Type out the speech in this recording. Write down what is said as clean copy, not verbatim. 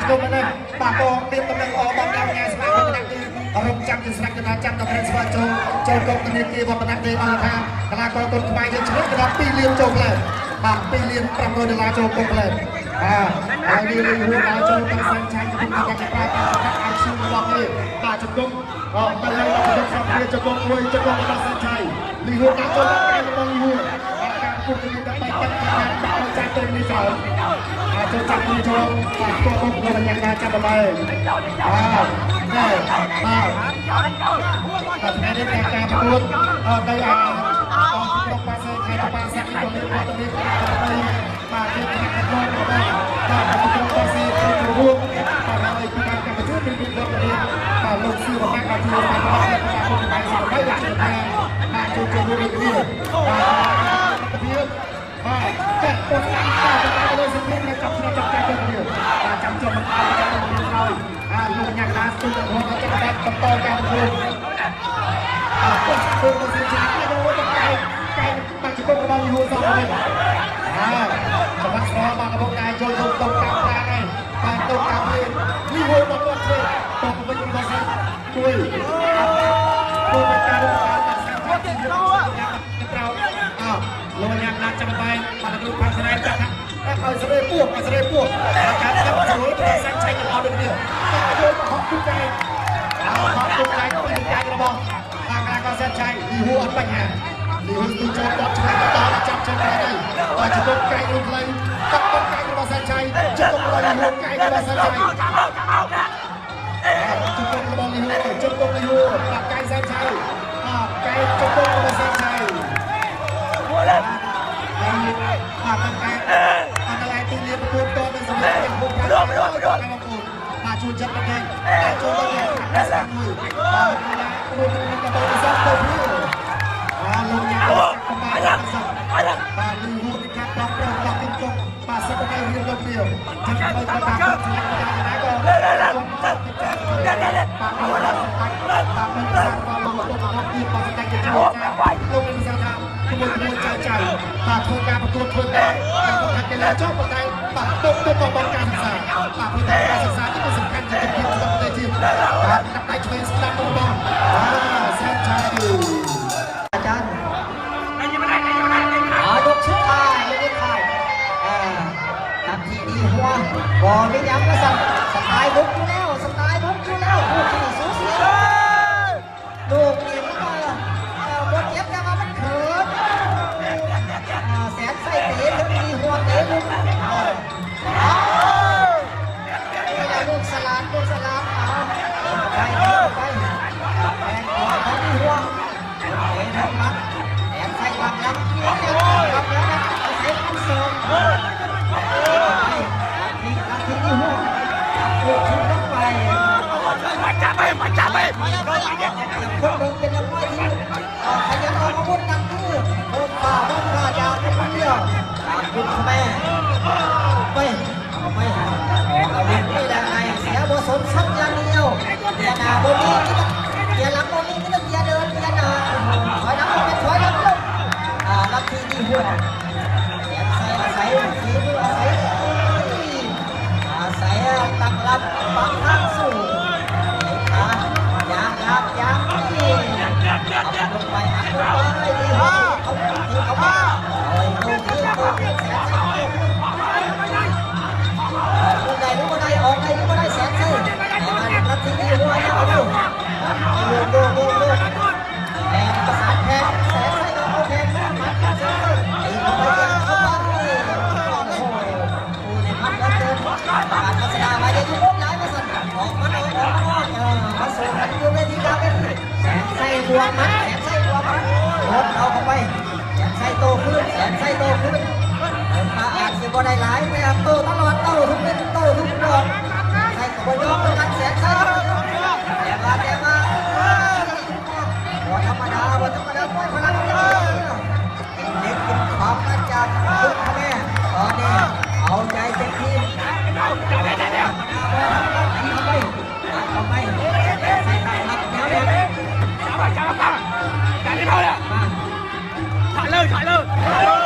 ตรงนั้นปากกองเตรียมกำลังออกบอลยาวไงสนามนักดีอารมณ์จำจะสนักจะจำตะเพนสวาโจกองตัวนี้กีบอลนักดีเอาละครับกลากรต้นไม้ยังชนะกระดาษปีเลี้ยงโจกเลยปีเลี้ยงประตูเดลาโจกเลยอันนี้เลยหัวดาวโจกเป็นสัญชัยคุณอาจจะปราบนักอาชีพบอลนี่ตาจุกตะเลยเราจะสับเพียจุกมวยจุกเป็นสัญชัยลีหัวดาวโจกเป็นบอลหัวการคุมทีมได้ไปกันการจัดเต็มในสองโจจับมือโจตัวบุกเราเป็นยังไงจับไปได้แต่ในเรื่องการประกวดได้ออกที่ต้องมาเซ็นใครต้องมาเซ็นตัวนี้ตัวนี้มาเล่นนักบอลได้ต้องมาเซ็นตัวร่วมต่อมาเลยคือการกระตุ้นเป็นเรื่องนี้ลงซื้อมาแข่งขันทีมมาเล่นมาคนไปสองไม่ได้จุดแพ้มาจุดเรื่องนี้แต่ตัวที่ตาจะตายเลยสิ่งนี้นะจับใจตัวเดียวจับจนมันตายจะต้องมีเราลูกยังลาสตัวหัวจะได้ต่อการพูดตัวสิ่งที่ไม่รู้ว่าจะไกลปัจจุบันกำลังอยู่สองเลยสมัครรอบางกระบอกนายโจนตรงกลางได้ไงการตรงกลางเลยมีหัวบอลเชื่อตรงไปยังบอลเซ็นช่วยตัวเป็นการตัดสินใจที่เราโลยังนัดจะไปมาดูความสนใจจัดนะเอาเสด็จพวกการทำสวยเป็นสัญชัยกันเอาเดียวโดยขอบคุณใจขอบคุณใจก็เป็นใจกระบอกการก็สัญชัยดีหัวปัญหาดีหัวตีโจมต่อชนะต่อจับชนะได้ต่อจะต้องไกลลงเลยต้องไกลกระบอกสัญชัยจะต้องลอยหัวไกลกระบอกสัญชัยจะต้องลอยหัวจะต้องลอยหัวไกลสัญชัยไกลจะต้องกระบอกสัญชัยอะไรตีเลี้ยงประตูตัวเป็นสมัยเป็นพวกเรามาชูจับกันเองชูกันเองขัดสามมือดูมันกระโดดซัดตัวพี่ลงยาวประมาณปาลีหูนี่ครับต้องติดจงปาสักไปเรียนลงเดียวจะไปกระตากคนชนะนะก็ปาลีหูตามมันตามความลงตัวของทีมปาสักจะช่วยลงเป็นสถานขบวนใจปากโครงการประกวดคนแรกการประกันแล้วชอบประกันปากตบตัวบอลการศึกษาปากพื้นที่การศึกษาที่เป็นสำคัญจะเป็นทีมต้องได้ทีมนักไต่ช่วยสตาร์ทบอลแซนชัยอาจารย์ยกชุดท้ายไม่ได้ถ่ายนาทีดีหัวบอลไม่ย้ำก็สั่งสไตล์บุกอยู่แล้วผู้ที่สูสีลูกนี้ก็บอลเย็บยังมันเขินแสนใส่เตะทั้งดีหัวเตะลูกลูกสลัดไปแรงหัวทั้งดีหัวเตะทั้งมัดแสนใส่หลังแล้วนะเซฟอันสองนาทีดีหัวลูกชุดลงไปมาจับไปคนเดินเป็นยังไงที่ขยันออกอาวุธนั่นคือโอ้ข้ายาวเป็นเดียวคุณแม่ไปเอาเล่นไม่ได้ไงเสียบอลสนสักอย่างเดียวเกียร์หน้าบนนี้เกียร์หลังบนนี้ก็ต้องเกียร์เดินเกียร์หน้าถอยหลังเป็นถอยหลังลงลักทีดีหัวเสียอาศัยฝีมืออาศัยตั้งรับบังคับสู้ยังนี่เอาลงไปดีหัวเขามาลูกแสนใส่ลูกใดลูกใดออกใดลูกใดแสนใส่แต่มันรัดที่ดีหัวเนี่ยเอาดูแรงประสานแทนแสนใส่ก็เอาแทนมันแสนใส่ตีเข้าไปเข้ามาโอ้โหในพัดแล้วเดินการพัฒนาไปยังยุ่งย้ายมาสั่นออกมาส่งกันอยู่ในที่การเป็นแสนใส่หัวมันรถเอาเข้าไปแสนใส่โตขึ้นมาอาจจะบ่ได้หลายแต่โตตลอดโตทุกเม็ดโตทุกดอกใส่กับยอมกันแสนใส่แต่มาธรรมดาไม่พลังเด็กกินความน่าจะทุกแม่ตอนนี้เอาใจเต็มที่เข้าไปใส่ตังรับเดี๋ยวจับไปจับไปจับที่เขาเนี่ยถ่ายเลย